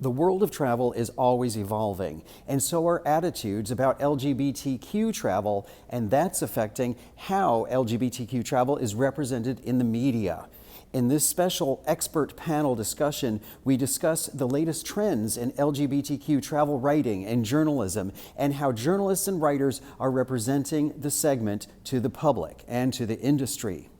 The world of travel is always evolving, and so are attitudes about LGBTQ travel, and that's affecting how LGBTQ travel is represented in the media. In this special expert panel discussion, we discuss the latest trends in LGBTQ travel writing and journalism, and how journalists and writers are representing the segment to the public and to the industry.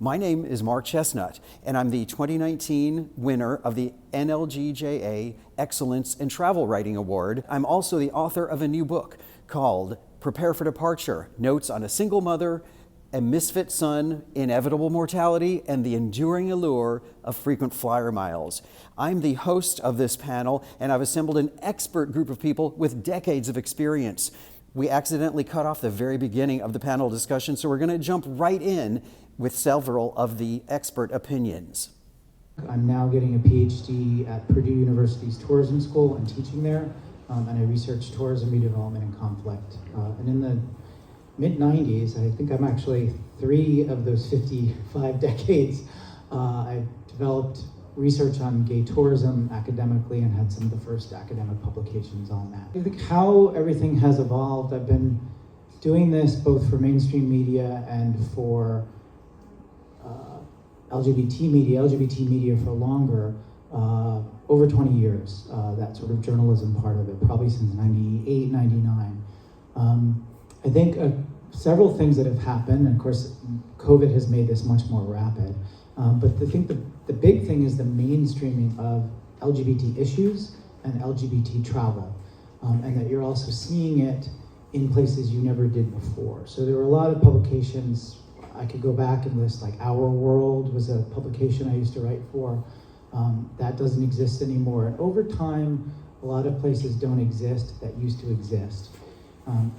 My name is Mark Chesnut, and I'm the 2019 winner of the NLGJA Excellence in Travel Writing Award. I'm also the author of a new book called Prepare for Departure: Notes on a Single Mother, a Misfit Son, Inevitable Mortality, and the Enduring Allure of Frequent Flyer Miles. I'm the host of this panel, and I've assembled an expert group of people with decades of experience. We accidentally cut off the very beginning of the panel discussion, so we're going to jump right in with several of the expert opinions. I'm now getting a PhD at Purdue University's Tourism School and teaching there, and I research tourism, redevelopment, and conflict. And in the mid-90s, I think I'm actually 3 of those 55 decades, I developed research on gay tourism academically and had some of the first academic publications on that. I think how everything has evolved, I've been doing this both for mainstream media and for LGBT media for longer, over 20 years, that sort of journalism part of it, probably since 98, 99. I think several things that have happened, and of course, COVID has made this much more rapid, but I think the big thing is the mainstreaming of LGBT issues and LGBT travel, and that you're also seeing it in places you never did before. So there were a lot of publications. I could go back and list, like Our World was a publication I used to write for. That doesn't exist anymore. And over time, a lot of places don't exist that used to exist.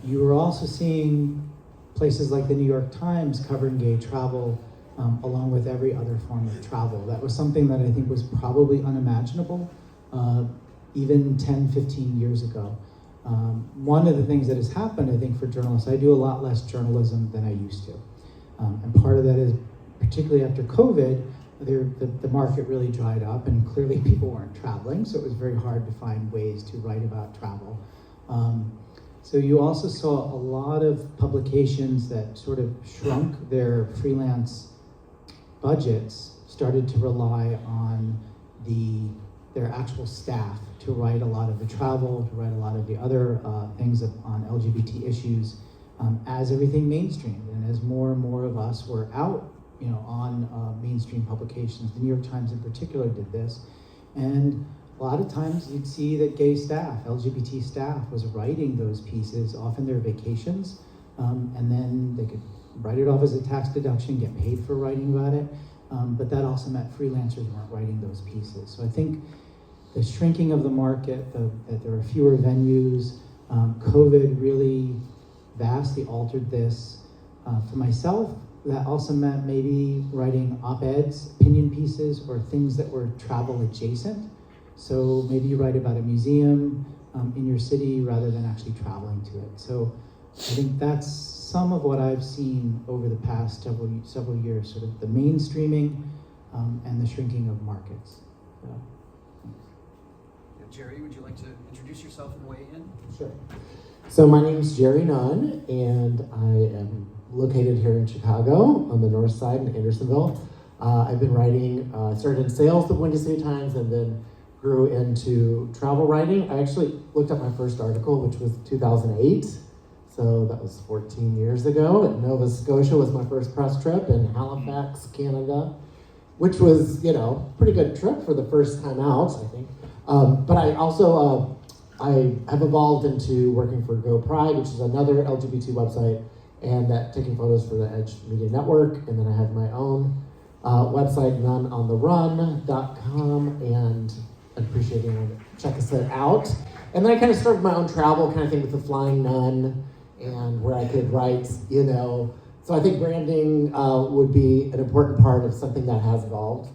You were also seeing places like the New York Times covering gay travel along with every other form of travel. That was something that I think was probably unimaginable even 10, 15 years ago. One of the things that has happened, I think, for journalists, I do a lot less journalism than I used to. And part of that is, particularly after COVID, the market really dried up, and clearly people weren't traveling, so it was very hard to find ways to write about travel. So you also saw a lot of publications that sort of shrunk their freelance budgets, started to rely on their actual staff to write a lot of the travel, to write a lot of the other things on LGBT issues, as everything mainstreamed, and as more and more of us were out, on mainstream publications. The New York Times in particular did this, and a lot of times you'd see that gay staff, LGBT staff, was writing those pieces, often their vacations, and then they could write it off as a tax deduction, get paid for writing about it, but that also meant freelancers weren't writing those pieces. So I think the shrinking of the market, that there are fewer venues, COVID really vastly altered this. For myself, that also meant maybe writing op-eds, opinion pieces, or things that were travel adjacent. So maybe you write about a museum in your city rather than actually traveling to it. So I think that's some of what I've seen over the past several years, sort of the mainstreaming and the shrinking of markets. So, Jerry, would you like to introduce yourself and weigh in? Sure. So my name is Jerry Nunn, and I am located here in Chicago on the north side in Andersonville. I've been writing, started in sales at the Windy City Times, and then grew into travel writing. I actually looked up my first article, which was 2008. So that was 14 years ago. At Nova Scotia was my first press trip, in Halifax, Canada, which was, pretty good trip for the first time out, I think. But I also, I have evolved into working for Go Pride, which is another LGBT website, and taking photos for the Edge Media Network. And then I have my own website, nunontheRun.com, and I'd appreciate anyone to check us out. And then I kind of started my own travel kind of thing with the Flying Nun, and where I could write, So I think branding would be an important part of something that has evolved.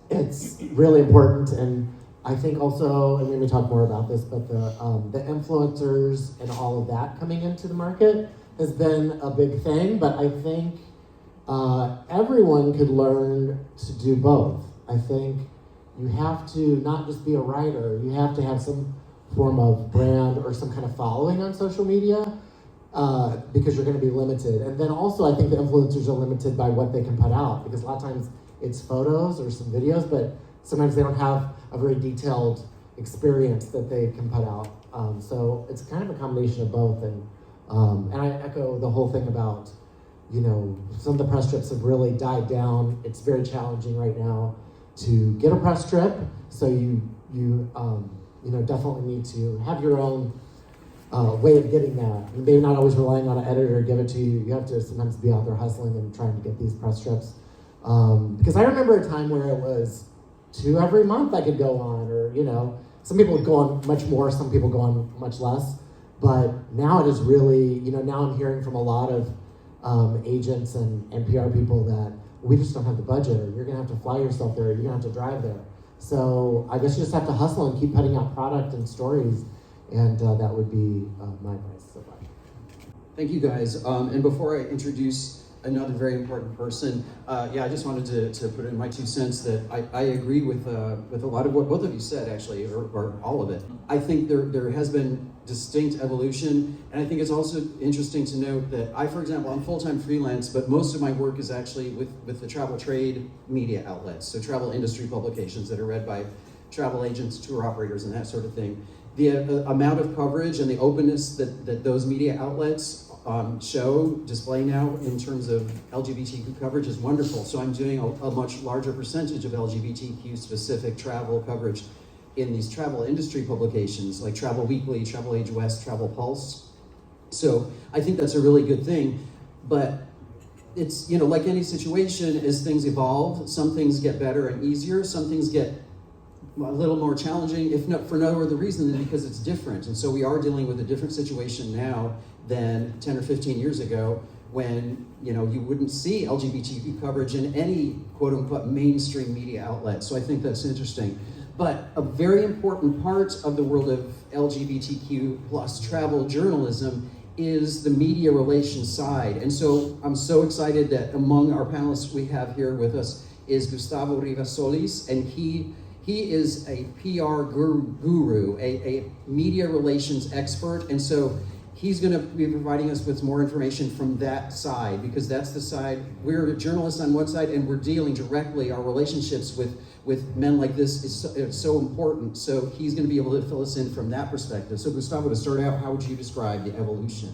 It's really important, and I think also, and we're going to talk more about this, but the influencers and all of that coming into the market has been a big thing, but I think everyone could learn to do both. I think you have to not just be a writer, you have to have some form of brand or some kind of following on social media, because you're going to be limited. And then also I think the influencers are limited by what they can put out, because a lot of times it's photos or some videos, but sometimes they don't have a very detailed experience that they can put out. So it's kind of a combination of both. And I echo the whole thing about, you know, some of the press trips have really died down. It's very challenging right now to get a press trip. So you know, definitely need to have your own way of getting that. You may not always relying on an editor to give it to you. You have to sometimes be out there hustling and trying to get these press trips. Because I remember a time where it was 2 every month I could go on, or, you know, some people would go on much more, some people go on much less. But now it is really, you know, now I'm hearing from a lot of agents and PR people that we just don't have the budget, or you're gonna have to fly yourself there, or you're gonna have to drive there. So I guess you just have to hustle and keep putting out product and stories, and that would be my advice so far. Thank you, guys. And before I introduce another very important person, I just wanted to put in my 2 cents that I agree with a lot of what both of you said, actually, or all of it. I think there has been distinct evolution, and I think it's also interesting to note that for example, I'm full-time freelance, but most of my work is actually with the travel trade media outlets, so travel industry publications that are read by travel agents, tour operators, and that sort of thing. The amount of coverage and the openness that those media outlets display now in terms of LGBTQ coverage is wonderful. So I'm doing a much larger percentage of LGBTQ specific travel coverage in these travel industry publications like Travel Weekly, Travel Age West, Travel Pulse. So I think that's a really good thing. But it's, you know, like any situation, as things evolve, some things get better and easier, some things get a little more challenging, if not for no other reason than because it's different. And so we are dealing with a different situation now than 10 or 15 years ago, when, you know, you wouldn't see LGBTQ coverage in any quote unquote mainstream media outlet. So I think that's interesting. But a very important part of the world of LGBTQ plus travel journalism is the media relations side. And so I'm so excited that among our panelists we have here with us is Gustavo Rivas Solis, and he is a PR guru, a media relations expert. And so he's going to be providing us with more information from that side, because that's the side, we're journalists on one side, and we're dealing directly, our relationships with men like this is so important. So he's going to be able to fill us in from that perspective. So Gustavo, to start out, how would you describe the evolution?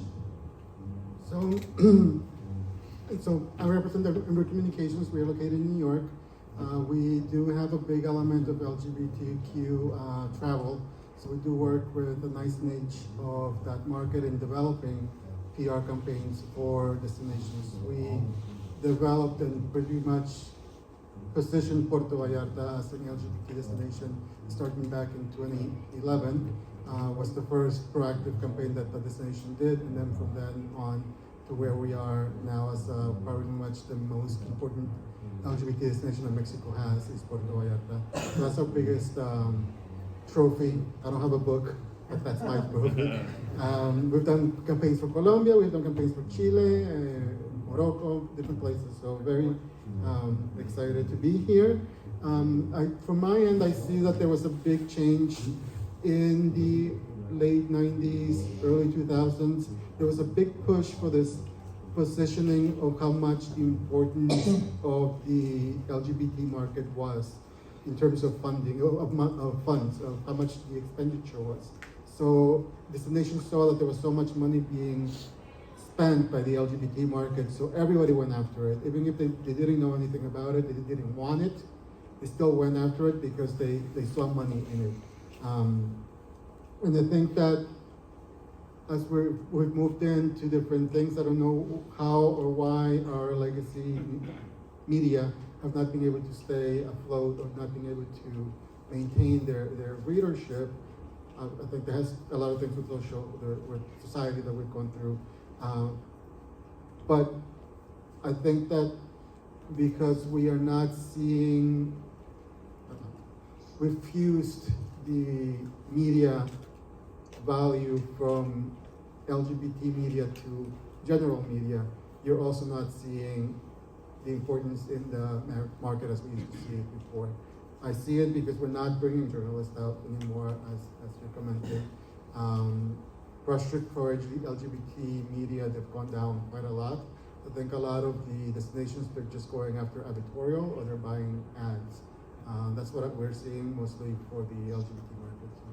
So I represent Ember Communications. We are located in New York. We do have a big element of LGBTQ travel. So we do work with a nice niche of that market in developing PR campaigns for destinations. We developed and pretty much positioned Puerto Vallarta as an LGBT destination starting back in 2011. Was the first proactive campaign that the destination did, and then from then on to where we are now as probably much the most important LGBT destination that Mexico has is Puerto Vallarta. So that's our biggest trophy. I don't have a book, but that's my book. We've done campaigns for Colombia, we've done campaigns for Chile, Morocco, different places. So very excited to be here. From my end, I see that there was a big change in the late 90s, early 2000s. There was a big push for this positioning of how much the importance of the LGBT market was in terms of funding, of funds, of how much the expenditure was. So destination saw that there was so much money being spent by the LGBT market, so everybody went after it. Even if they didn't know anything about it, they didn't want it, they still went after it because they saw money in it. And I think that as we've moved into different things, I don't know how or why our legacy media have not been able to stay afloat or not been able to maintain their readership. I think that has a lot of things with with society that we've gone through. But I think that because we are not seeing, we've fused the media value from LGBT media to general media, you're also not seeing the importance in the market as we used to see it before. I see it because we're not bringing journalists out anymore, as you commented. Pressure for LGBT media, they've gone down quite a lot. I think a lot of the destinations, they're just going after editorial or they're buying ads. That's what we're seeing mostly for the LGBT market. So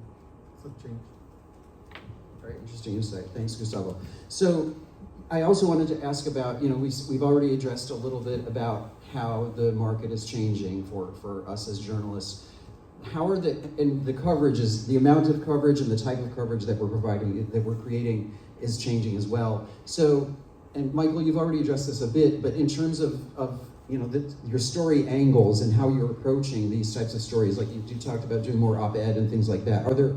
it's a change. Very interesting insight. Thanks, Gustavo. So I also wanted to ask about, we've already addressed a little bit about how the market is changing for us as journalists. How are the coverage is, the amount of coverage and the type of coverage that we're providing, that we're creating is changing as well. So, and Michael, you've already addressed this a bit, but in terms of your story angles and how you're approaching these types of stories, like you talked about doing more op-ed and things like that. Are there,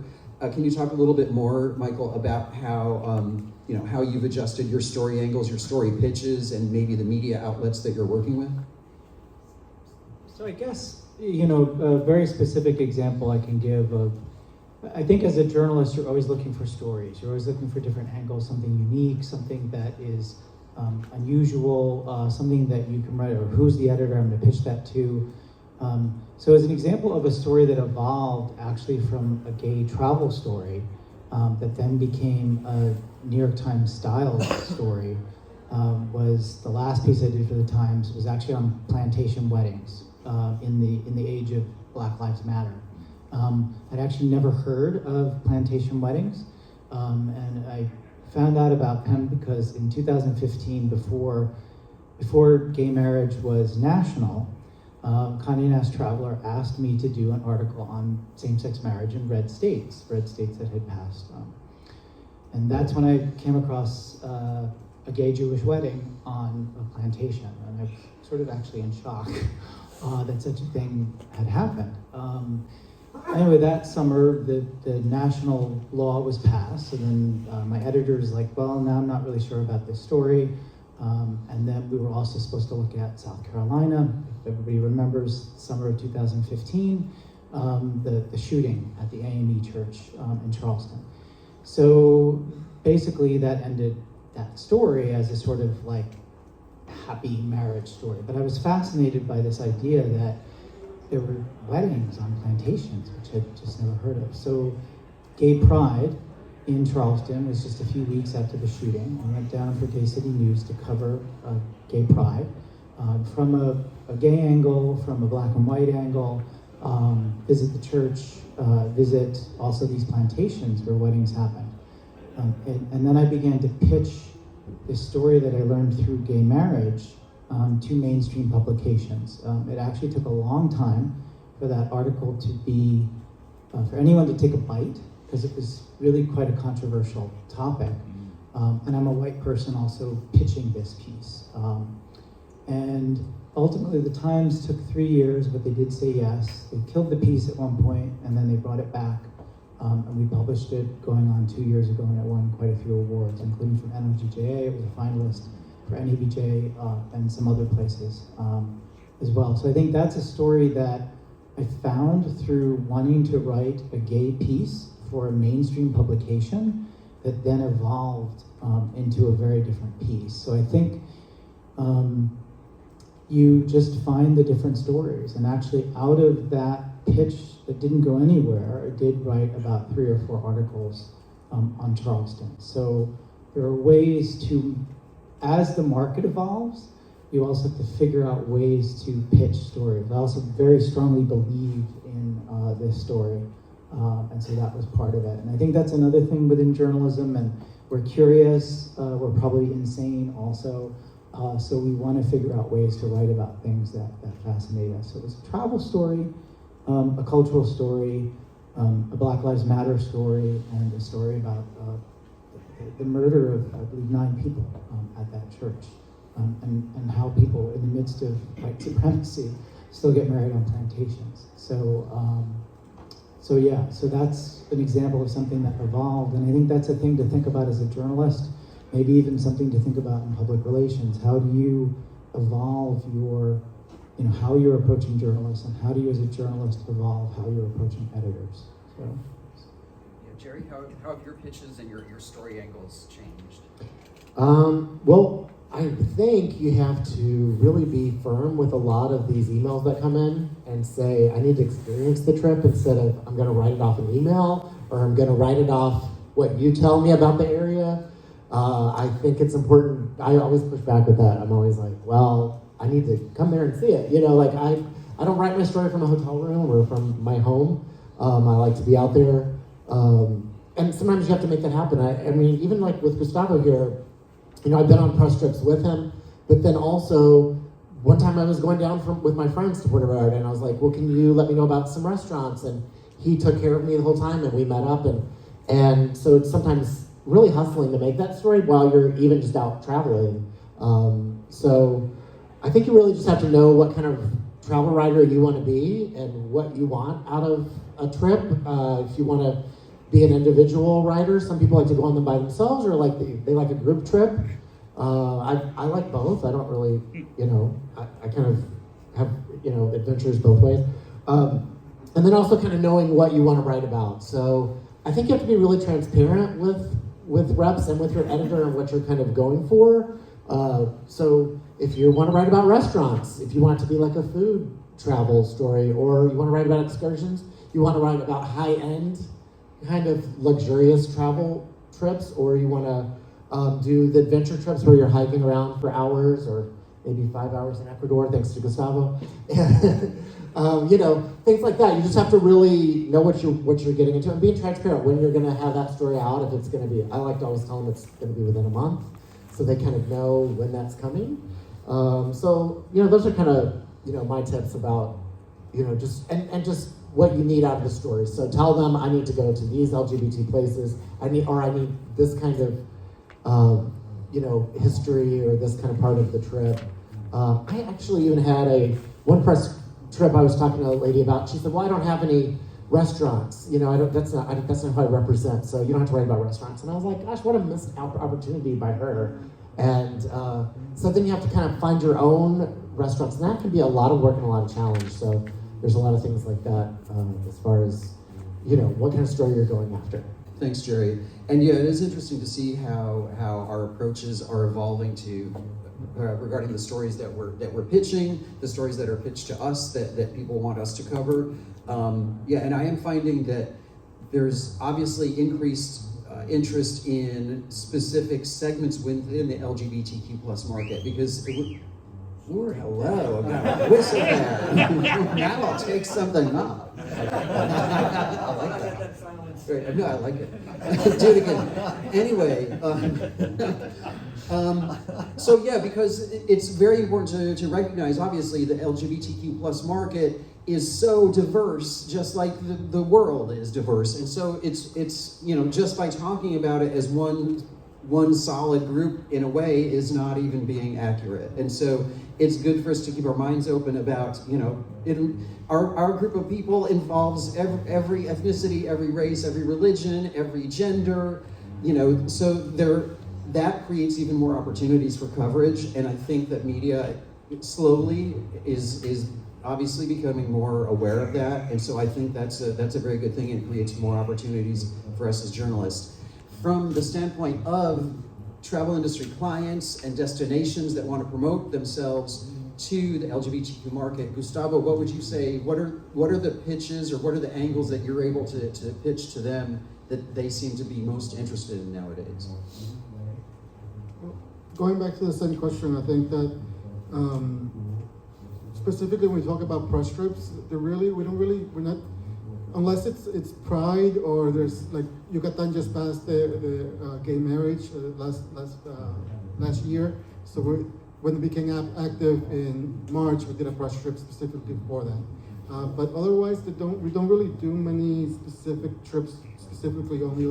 can you talk a little bit more, Michael, about how, how you've adjusted your story angles, your story pitches, and maybe the media outlets that you're working with? So I guess, a very specific example I can give of, I think as a journalist, you're always looking for stories. You're always looking for different angles, something unique, something that is unusual, something that you can write, or who's the editor I'm going to pitch that to. So as an example of a story that evolved actually from a gay travel story that then became a New York Times style story was the last piece I did for the Times was actually on plantation weddings in the age of Black Lives Matter. I'd actually never heard of plantation weddings, and I found out about them because in 2015, before gay marriage was national, Condé Nast Traveler asked me to do an article on same-sex marriage in red states that had passed. And that's when I came across a gay Jewish wedding on a plantation, and I was sort of actually in shock that such a thing had happened. Anyway, that summer, the national law was passed, and then my editor's like, well, now I'm not really sure about this story. And then we were also supposed to look at South Carolina. If everybody remembers, summer of 2015, the shooting at the AME church in Charleston. So basically that ended that story as a sort of like happy marriage story. But I was fascinated by this idea that there were weddings on plantations, which I'd just never heard of. So Gay Pride in Charleston was just a few weeks after the shooting. I went down for Gay City News to cover Gay Pride from a gay angle, from a black and white angle, visit the church, visit also these plantations where weddings happened. And then I began to pitch this story that I learned through gay marriage to mainstream publications. It actually took a long time for that article to be, for anyone to take a bite, because it was really quite a controversial topic. And I'm a white person also pitching this piece. And ultimately the Times took 3 years, but they did say yes. They killed the piece at one point, and then they brought it back. And we published it going on 2 years ago, and it won quite a few awards, including from NLGJA. It was a finalist for NLGJA and some other places as well. So I think that's a story that I found through wanting to write a gay piece for a mainstream publication that then evolved into a very different piece. So I think you just find the different stories, and actually out of that pitch that didn't go anywhere, I did write about 3 or 4 articles on Charleston. So there are ways to, as the market evolves, you also have to figure out ways to pitch stories. I also very strongly believe in this story, and so that was part of it. And I think that's another thing within journalism, and we're curious, we're probably insane also, so we want to figure out ways to write about things that fascinate us. So it was a travel story, a cultural story, a Black Lives Matter story, and a story about the murder of, I believe, 9 people at that church, and how people in the midst of white supremacy still get married on plantations. So yeah, so that's an example of something that evolved, and I think that's a thing to think about as a journalist, maybe even something to think about in public relations. How do you evolve your, how you're approaching journalists, and how do you as a journalist evolve how you're approaching editors? So. Yeah, Jerry, how have your pitches and your story angles changed? Well, I think you have to really be firm with a lot of these emails that come in and say, I need to experience the trip instead of I'm going to write it off an email or I'm going to write it off what you tell me about the area. I think it's important. I always push back with that. I'm always like, well, I need to come there and see it. You know, like I don't write my story from a hotel room or from my home. I like to be out there. And sometimes you have to make that happen. I mean, even like with Gustavo here, you know, I've been on press trips with him, but then also one time I was going down with my friends to Puerto Vallarta, and I was like, well, can you let me know about some restaurants? And he took care of me the whole time, and we met up, and so it's sometimes really hustling to make that story while you're even just out traveling. So I think you really just have to know what kind of travel writer you want to be and what you want out of a trip. If you want to be an individual writer, some people like to go on them by themselves, or like they like a group trip. I like both. I don't really, you know, I kind of have, you know, adventures both ways. And then also kind of knowing what you want to write about. So I think you have to be really transparent with reps and with your editor and what you're kind of going for. So if you want to write about restaurants, if you want it to be like a food travel story, or you want to write about excursions, you want to write about high-end kind of luxurious travel trips, or you want to do the adventure trips where you're hiking around for hours or maybe 5 hours in Ecuador, thanks to Gustavo. You know, things like that. You just have to really know what you're getting into and being transparent when you're going to have that story out. If it's going to be, I like to always tell them it's going to be within a month, so they kind of know when that's coming. So, you know, those are kind of, you know, my tips about, you know, just and just what you need out of the story. So tell them I need to go to these LGBT places. I need this kind of, you know, history or this kind of part of the trip. I actually even had one press trip I was talking to a lady about. She said, "Well, I don't have any restaurants. You know, that's not who I represent. So you don't have to write about restaurants." And I was like, "Gosh, what a missed opportunity by her." And so then you have to kind of find your own restaurants, and that can be a lot of work and a lot of challenge. So there's a lot of things like that as far as, you know, what kind of story you're going after. Thanks, Jerry. And yeah, it is interesting to see how our approaches are evolving to regarding the stories that we're pitching, the stories that are pitched to us that people want us to cover. Yeah, and I am finding that there's obviously increased interest in specific segments within the LGBTQ plus market, because hello, I got a whistle there. Now I'll take something off. I like that. Great. No, I like it. Do it again. Anyway, so yeah, because it's very important to recognize, obviously, the LGBTQ plus market is so diverse, just like the world is diverse. And so it's you know, just by talking about it as one solid group in a way is not even being accurate. And so it's good for us to keep our minds open about, you know, our group of people involves every ethnicity, every race, every religion, every gender, you know, so that creates even more opportunities for coverage. And I think that media slowly is obviously becoming more aware of that. And so I think that's a very good thing, and creates more opportunities for us as journalists. From the standpoint of travel industry clients and destinations that want to promote themselves to the LGBTQ market, Gustavo, what would you say? What are the pitches, or what are the angles that you're able to pitch to them that they seem to be most interested in nowadays? Going back to the same question, I think that specifically when we talk about press trips, we're not, unless it's Pride or there's like Yucatan just passed the gay marriage last year. So when we became active in March, we did a press trip specifically for that. But otherwise, we don't really do many specific trips specifically only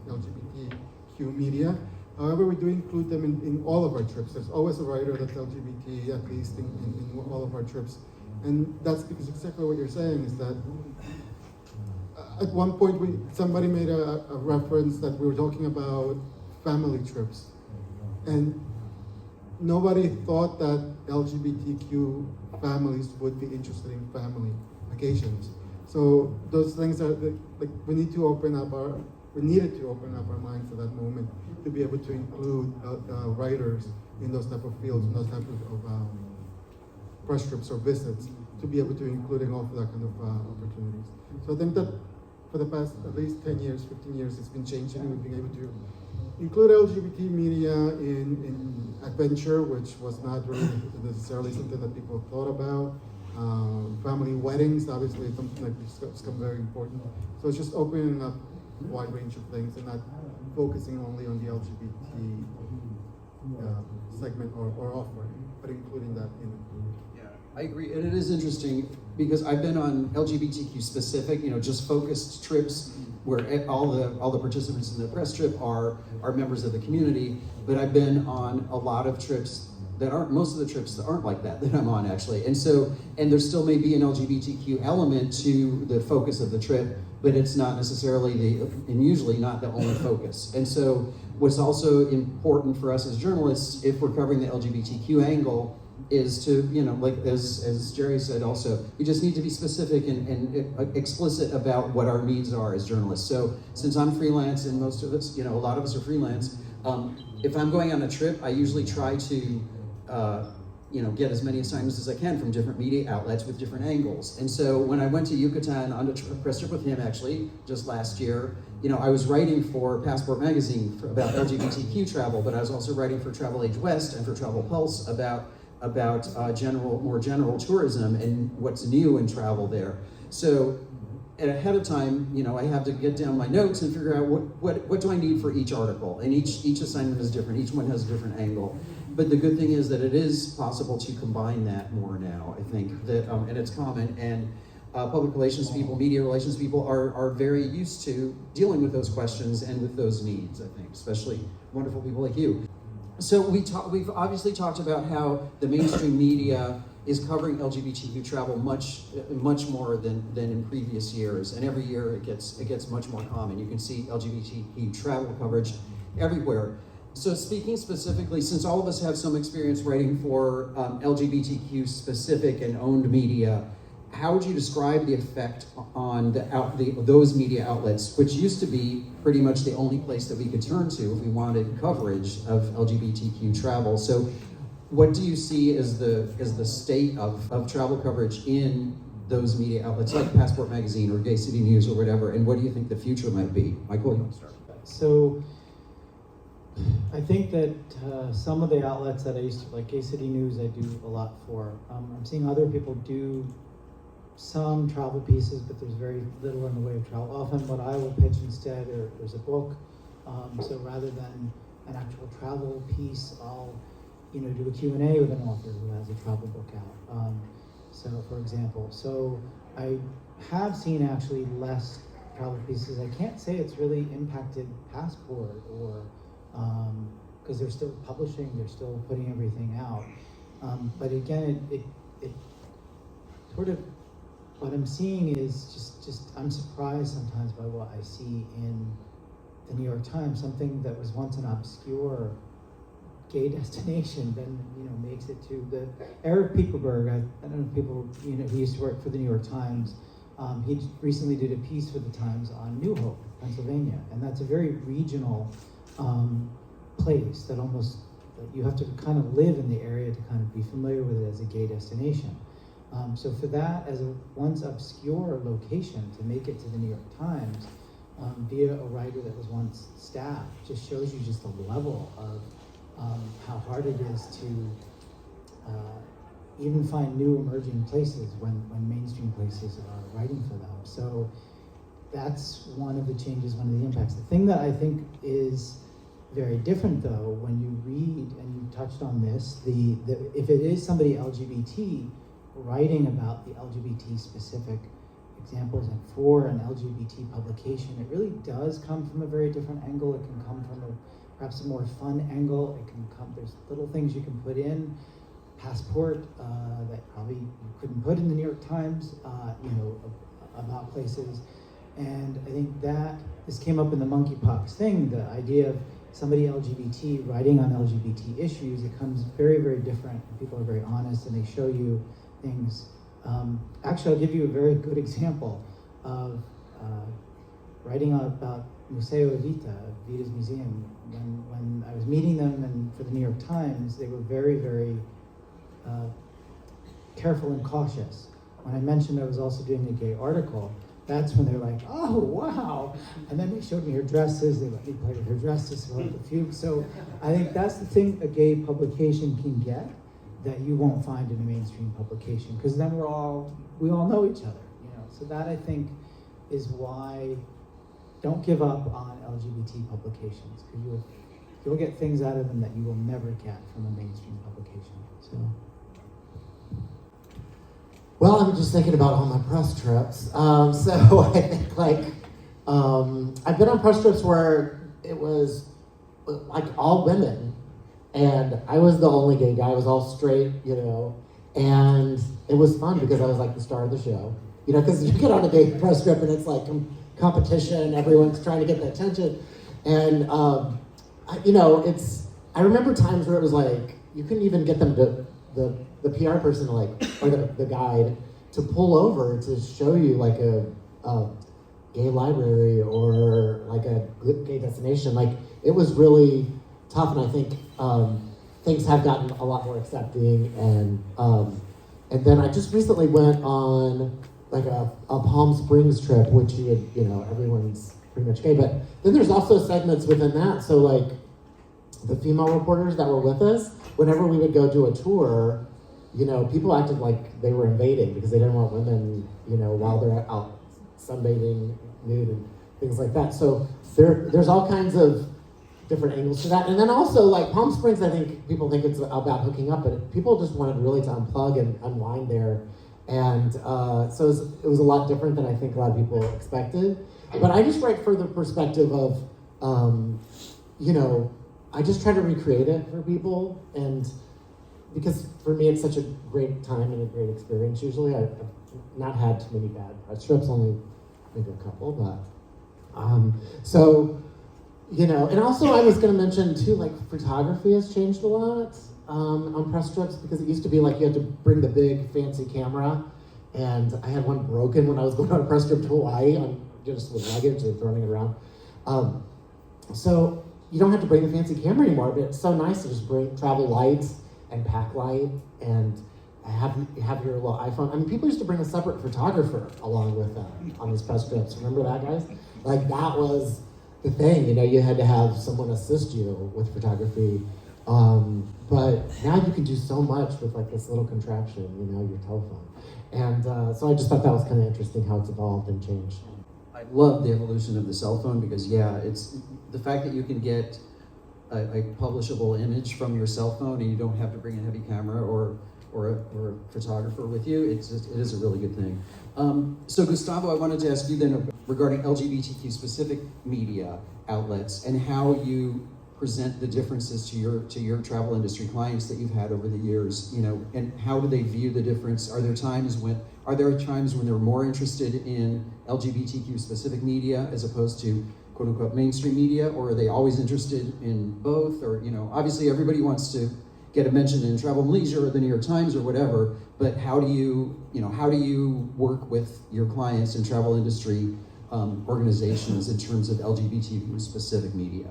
LGBTQ media. However, we do include them in all of our trips. There's always a writer that's LGBT, at least in all of our trips. And that's because exactly what you're saying is that at one point somebody made a reference that we were talking about family trips. And nobody thought that LGBTQ families would be interested in family vacations. So those things are, like, we need to open up we needed to open up our minds at that moment to be able to include writers in those type of fields, in those type of press trips or visits, to be able to include and offer that kind of opportunities. So I think that for the past at least 10 years, 15 years, it's been changing. We've been able to include LGBT media in adventure, which was not really necessarily something that people thought about. Family weddings, obviously, it's something that has become very important. So it's just opening up a wide range of things and not focusing only on the LGBT segment or offering, but including that in. Yeah, I agree, and it is interesting because I've been on LGBTQ specific, just focused trips where all the participants in the press trip are members of the community, but I've been on a lot of trips that aren't, most of the trips that aren't like that I'm on actually. And there still may be an LGBTQ element to the focus of the trip, but it's not necessarily and usually not the only focus. And so what's also important for us as journalists, if we're covering the LGBTQ angle, is to, like as Jerry said also, we just need to be specific and explicit about what our needs are as journalists. So since I'm freelance and most of us, a lot of us are freelance, if I'm going on a trip, I usually try to get as many assignments as I can from different media outlets with different angles. And so when I went to Yucatan on a press trip with him actually, just last year, I was writing for Passport Magazine about LGBTQ travel, but I was also writing for Travel Age West and for Travel Pulse about more general tourism and what's new in travel there. So ahead of time, I have to get down my notes and figure out what do I need for each article. And each assignment is different. Each one has a different angle. But the good thing is that it is possible to combine that more now, I think, that and it's common. And public relations people, media relations people are very used to dealing with those questions and with those needs, I think, especially wonderful people like you. So we've obviously talked about how the mainstream media is covering LGBTQ travel much more than in previous years, and every year it gets much more common. You can see LGBTQ travel coverage everywhere. So speaking specifically, since all of us have some experience writing for LGBTQ specific and owned media, how would you describe the effect on those media outlets, which used to be pretty much the only place that we could turn to if we wanted coverage of LGBTQ travel? So what do you see as the state of travel coverage in those media outlets like Passport Magazine or Gay City News or whatever, and what do you think the future might be? Michael, you want to start? So I think that some of the outlets that I used to, like Gay City News, I do a lot for. I'm seeing other people do some travel pieces, but there's very little in the way of travel. Often what I will pitch instead, there's a book. So rather than an actual travel piece, I'll do a Q&A with an author who has a travel book out. So for example, I have seen actually less travel pieces. I can't say it's really impacted Passport or because they're still publishing, they're still putting everything out. But again, it sort of, what I'm seeing is just I'm surprised sometimes by what I see in the New York Times. Something that was once an obscure gay destination then makes it to the Eric Pieperberg. I don't know if people he used to work for the New York Times. He recently did a piece for the Times on New Hope, Pennsylvania, and that's a very regional place that almost you have to kind of live in the area to kind of be familiar with it as a gay destination. So for that, as a once obscure location, to make it to the New York Times via a writer that was once staff, just shows you just the level of how hard it is to even find new emerging places when mainstream places are writing for them. So that's one of the changes, one of the impacts. The thing that I think is very different though, when you read, and you touched on this, if it is somebody LGBT writing about the LGBT specific examples and for an LGBT publication, it really does come from a very different angle. It can come from perhaps a more fun angle. It can come, there's little things you can put in. Passport that probably you couldn't put in the New York Times, about places. And I think that this came up in the monkeypox thing, the idea of somebody LGBT writing on LGBT issues. It comes very, very different. People are very honest and they show you things. Actually, I'll give you a very good example of writing about Museo Vita, Vita's museum, when I was meeting them and for the New York Times, they were very, very careful and cautious. When I mentioned I was also doing a gay article, that's when they're like, oh, wow. And then they showed me her dresses, they let me play with her dresses for like a few. So I think that's the thing a gay publication can get that you won't find in a mainstream publication, because then we all know each other, you know. So that, I think, is why don't give up on LGBT publications, because you'll get things out of them that you will never get from a mainstream publication. So. Well, I'm just thinking about all my press trips. So I think I've been on press trips where it was like all women, and I was the only gay guy. I was all straight, you know, and it was fun because I was like the star of the show, you know, because you get on a gay press trip and it's like competition, everyone's trying to get the attention, and you know, I remember times where it was like you couldn't even get them to the PR person to or the guide to pull over to show you like a gay library or like a gay destination. Like it was really tough, and I think things have gotten a lot more accepting. And then I just recently went on like a Palm Springs trip, which everyone's pretty much gay, but then there's also segments within that. So like the female reporters that were with us, whenever we would go do a tour, you know, people acted like they were invading because they didn't want women, you know, while they're out sunbathing nude and things like that. So there's all kinds of different angles to that. And then also like Palm Springs, I think people think it's about hooking up, but people just wanted really to unplug and unwind there. And so it was a lot different than I think a lot of people expected. But I just write from the perspective of, you know, I just try to recreate it for people, and because for me it's such a great time and a great experience. Usually I've not had too many bad press trips, only maybe a couple, but so, you know, and also I was going to mention too, like photography has changed a lot on press trips, because it used to be like you had to bring the big fancy camera, and I had one broken when I was going on a press trip to Hawaii on just with luggage and throwing it around. So you don't have to bring the fancy camera anymore, but it's so nice to just bring travel lights and pack light and have your little iPhone. I mean, people used to bring a separate photographer along with them on these press trips. Remember that, guys? Like that was the thing, you know, you had to have someone assist you with photography. But now you can do so much with like this little contraption, you know, your telephone. And so I just thought that was kind of interesting how it's evolved and changed. I love the evolution of the cell phone because, yeah, it's the fact that you can get a publishable image from your cell phone and you don't have to bring a heavy camera or a photographer with you. It is a really good thing. So Gustavo, I wanted to ask you then regarding LGBTQ specific media outlets and how you present the differences to your travel industry clients that you've had over the years, you know, and how do they view the difference? Are there times when they're more interested in LGBTQ specific media as opposed to quote unquote mainstream media, or are they always interested in both? Or, you know, obviously everybody wants to get a mention in Travel and Leisure or the New York Times or whatever, but how do you work with your clients in travel industry organizations in terms of LGBTQ specific media?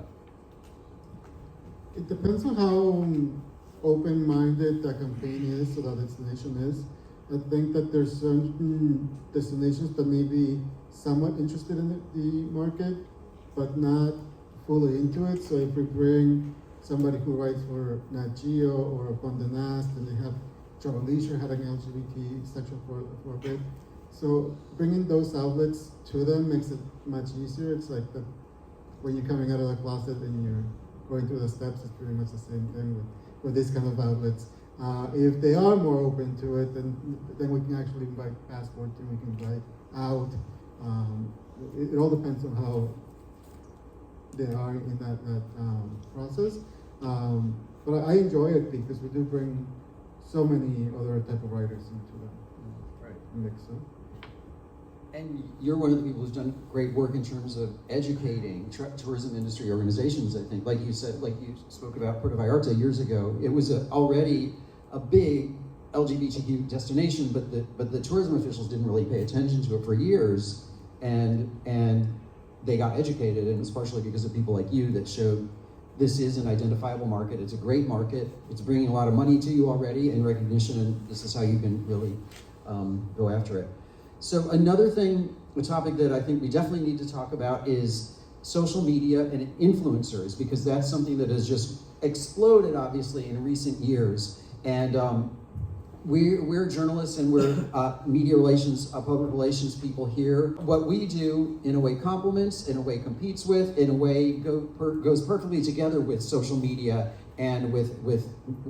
It depends on how open-minded the campaign is or the destination is. I think that there's certain destinations that may be somewhat interested in the market, but not fully into it. So if we bring somebody who writes for Nat Geo or Condé Nast, and they have Travel Leisure had an LGBT section for a bit. So bringing those outlets to them makes it much easier. It's like when you're coming out of the closet and you're going through the steps, it's pretty much the same thing with this kind of outlets. If they are more open to it, then we can actually invite Passport and we can invite out. It all depends on how they are in that process. But I enjoy it because we do bring so many other type of writers into the mix. So. And you're one of the people who's done great work in terms of educating tourism industry organizations, I think. Like you said, like you spoke about Puerto Vallarta years ago, it was already a big LGBTQ destination, but the tourism officials didn't really pay attention to it for years. And they got educated, and it's partially because of people like you that showed this is an identifiable market. It's a great market. It's bringing a lot of money to you already and recognition, and this is how you can really go after it. So another thing, a topic that I think we definitely need to talk about is social media and influencers, because that's something that has just exploded, obviously, in recent years. And we're journalists and we're media relations, public relations people here. What we do, in a way, complements, in a way, competes with, in a way, goes perfectly together with social media and with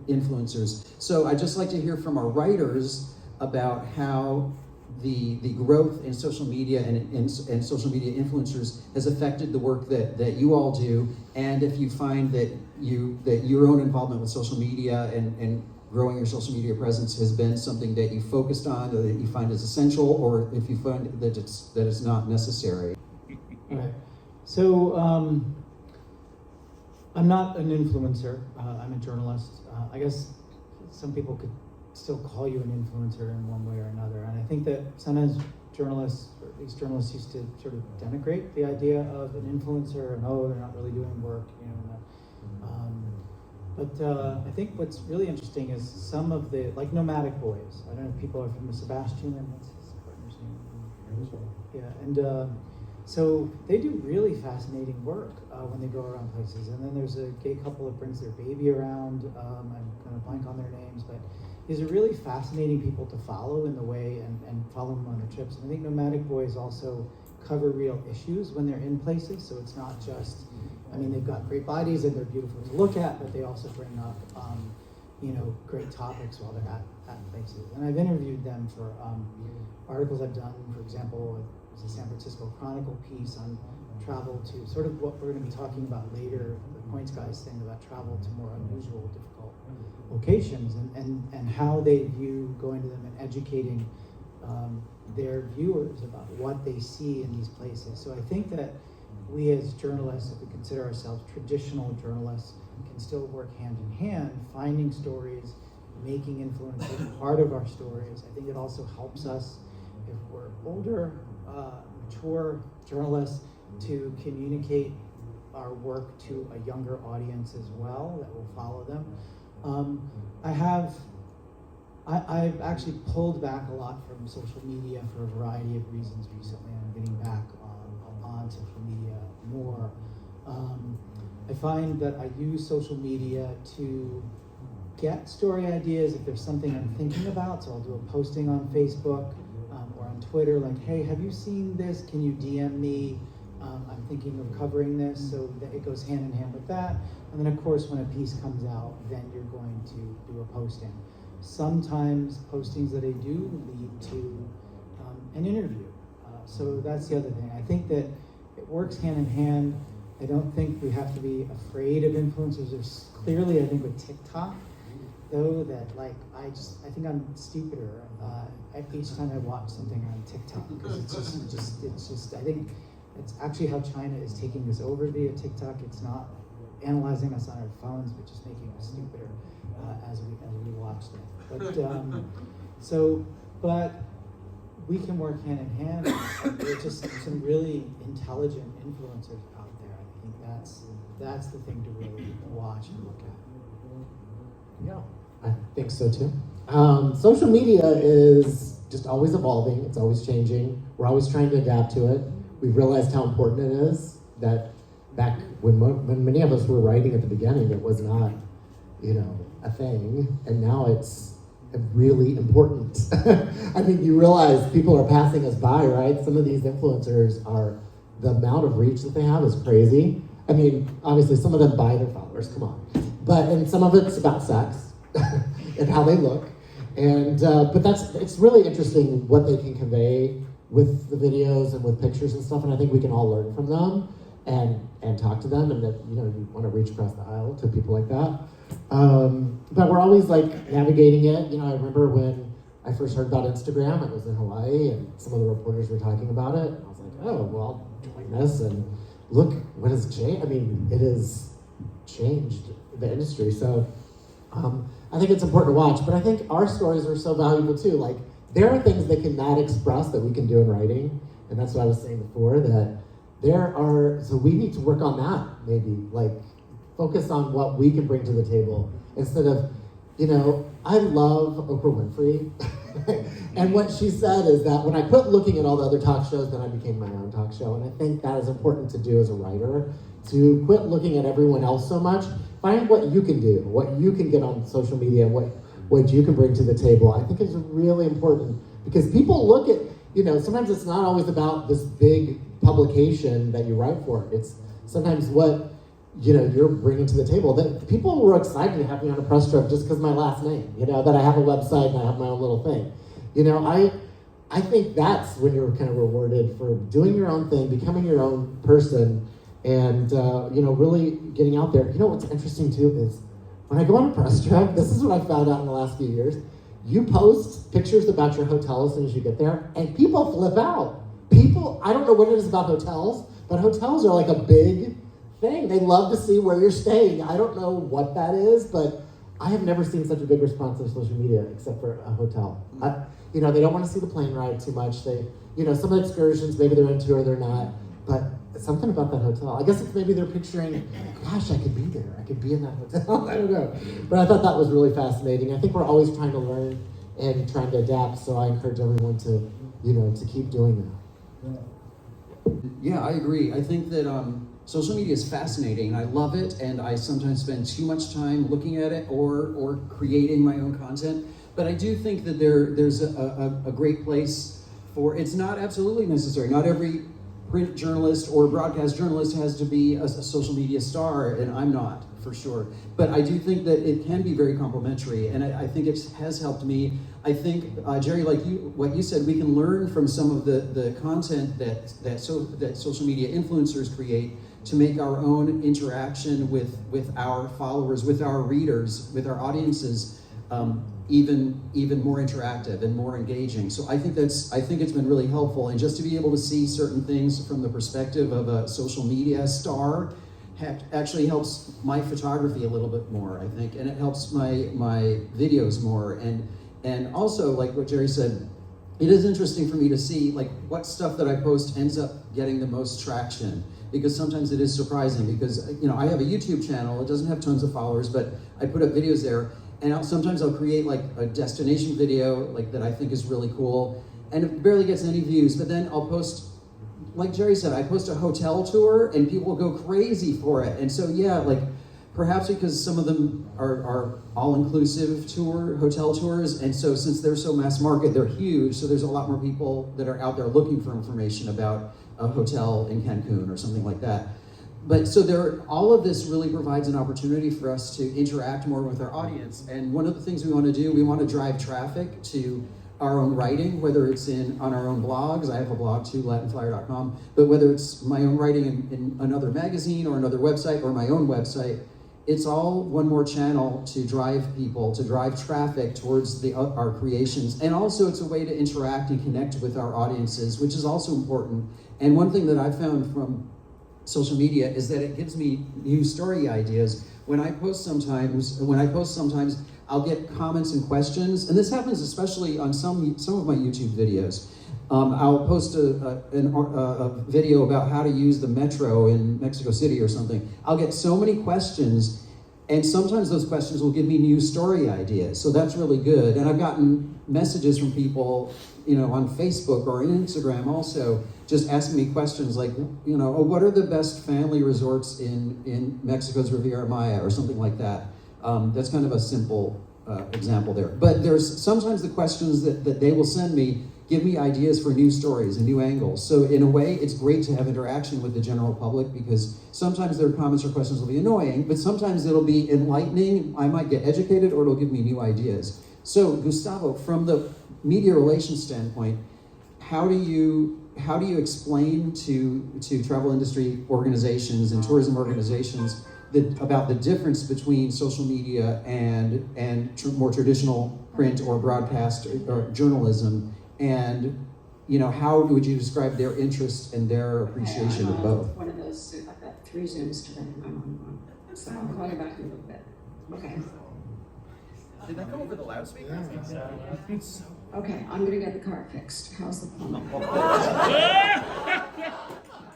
influencers. So I'd just like to hear from our writers about how the growth in social media and social media influencers has affected the work that you all do, and if you find that your own involvement with social media and growing your social media presence has been something that you focused on, or that you find is essential, or if you find that it's not necessary. All right. So I'm not an influencer. I'm a journalist. I guess some people could still call you an influencer in one way or another. And I think that sometimes journalists, or at least journalists, used to sort of denigrate the idea of an influencer and, oh, they're not really doing work, you know. But I think what's really interesting is some of the, like Nomadic Boys. I don't know if people are from the Sebastian, and what's his partner's name? Yeah, and so they do really fascinating work when they go around places. And then there's a gay couple that brings their baby around. I'm going to blank on their names, but these are really fascinating people to follow in the way and follow them on their trips. And I think Nomadic Boys also cover real issues when they're in places. So it's not just, I mean, they've got great bodies and they're beautiful to look at, but they also bring up, great topics while they're at places. And I've interviewed them for articles I've done. For example, it was a San Francisco Chronicle piece on travel to sort of what we're going to be talking about later, the Points Guys thing about travel to more unusual, difficult locations, and how they view going to them and educating their viewers about what they see in these places. So I think that we as journalists, if we consider ourselves traditional journalists, can still work hand in hand, finding stories, making influencers part of our stories. I think it also helps us, if we're older, mature journalists, to communicate our work to a younger audience as well that will follow them. I've actually pulled back a lot from social media for a variety of reasons recently. I'm getting back on social media more. I find that I use social media to get story ideas if there's something I'm thinking about. So I'll do a posting on Facebook or on Twitter, like, hey, have you seen this? Can you DM me? I'm thinking of covering this, so that it goes hand in hand with that. And then, of course, when a piece comes out, then you're going to do a posting. Sometimes postings that I do lead to an interview. So that's the other thing. I think that it works hand in hand. I don't think we have to be afraid of influencers. There's clearly, I think, with TikTok, though, that I think I'm stupider each time I watch something on TikTok, because it's just I think it's actually how China is taking this over via TikTok. It's not analyzing us on our phones, but just making us stupider as we watch them. But we can work hand in hand. There's just some really intelligent influencers out there. I think that's the thing to really watch and look at. Yeah, I think so too. Social media is just always evolving. It's always changing. We're always trying to adapt to it. We've realized how important it is, that back when many of us were writing at the beginning, it was not, a thing, and now it's really important. I mean, you realize people are passing us by, right? Some of these influencers the amount of reach that they have is crazy. I mean, obviously some of them buy their followers, come on. And some of it's about sex and how they look. But it's really interesting what they can convey with the videos and with pictures and stuff, and I think we can all learn from them and talk to them, and that you want to reach across the aisle to people like that. But we're always navigating it. I remember when I first heard about Instagram, it was in Hawaii, and some of the reporters were talking about it, and I was like, oh, well, I'll join this, and look what has changed. I mean, it has changed the industry. So I think it's important to watch, but I think our stories are so valuable too. There are things that cannot express that we can do in writing, and that's what I was saying before, that so we need to work on that, maybe, like, focus on what we can bring to the table, instead of, I love Oprah Winfrey, and what she said is that when I quit looking at all the other talk shows, then I became my own talk show, and I think that is important to do as a writer, to quit looking at everyone else so much. Find what you can do, what you can get on social media, what you can bring to the table. I think it's really important, because people look at, sometimes it's not always about this big publication that you write for. It's sometimes what, you're bringing to the table. That people were excited to have me on a press trip just because my last name, that I have a website and I have my own little thing. I think that's when you're kind of rewarded for doing your own thing, becoming your own person, and really getting out there. What's interesting too is when I go on a press trip, this is what I found out in the last few years. You post pictures about your hotel as soon as you get there, and people flip out. I don't know what it is about hotels, but hotels are like a big thing. They love to see where you're staying. I don't know what that is, but I have never seen such a big response on social media except for a hotel. They don't want to see the plane ride too much. They, some of the excursions, maybe they're into or they're not, but something about that hotel. I guess it's maybe they're picturing, gosh, I could be there. I could be in that hotel. I don't know. But I thought that was really fascinating. I think we're always trying to learn and trying to adapt, so I encourage everyone to, to keep doing that. Yeah, I agree. I think that social media is fascinating. I love it, and I sometimes spend too much time looking at it or creating my own content. But I do think that there's a great place for, it's not absolutely necessary. Not every print journalist or broadcast journalist has to be a social media star, and I'm not, for sure. But I do think that it can be very complimentary, and I think it has helped me. I think, Jerry, like what you said, we can learn from some of the content that social media influencers create to make our own interaction with our followers, with our readers, with our audiences, even more interactive and more engaging. So I think it's been really helpful, and just to be able to see certain things from the perspective of a social media star actually helps my photography a little bit more, I think, and it helps my videos more, and also, like what Jerry said, it is interesting for me to see like what stuff that I post ends up getting the most traction, because sometimes it is surprising, because I have a YouTube channel. It doesn't have tons of followers, but I put up videos there, and sometimes I'll create like a destination video like that I think is really cool, and it barely gets any views, but then I'll post, like Jerry said, I post a hotel tour and people go crazy for it. And so yeah, like perhaps because some of them are all-inclusive hotel tours, and so since they're so mass market, they're huge, so there's a lot more people that are out there looking for information about a hotel in Cancun or something like that. But so all of this really provides an opportunity for us to interact more with our audience. And one of the things we want to do, we want to drive traffic to our own writing, whether it's on our own blogs. I have a blog too, latinflyer.com, but whether it's my own writing in another magazine or another website or my own website, it's all one more channel to drive people, to drive traffic towards our creations. And also it's a way to interact and connect with our audiences, which is also important. And one thing that I've found from social media is that it gives me new story ideas. When I post sometimes, I'll get comments and questions, and this happens especially on some of my YouTube videos. I'll post a video about how to use the metro in Mexico City or something. I'll get so many questions, and sometimes those questions will give me new story ideas. So that's really good. And I've gotten messages from people, on Facebook or Instagram also, just asking me questions like, what are the best family resorts in Mexico's Riviera Maya or something like that. That's kind of a simple example there. But there's sometimes the questions that they will send me give me ideas for new stories and new angles. So in a way, it's great to have interaction with the general public, because sometimes their comments or questions will be annoying, but sometimes it'll be enlightening. I might get educated, or it'll give me new ideas. So Gustavo, from the media relations standpoint, how do you explain to travel industry organizations and tourism organizations about the difference between social media and more traditional print or broadcast or journalism, and how would you describe their interest and their appreciation of both? One of those, I've got 3 Zooms today. I'm on one. So I'll call you back in a little bit. Okay. Did that come over the loudspeaker? Okay, I'm gonna get the car fixed. How's the plumbing?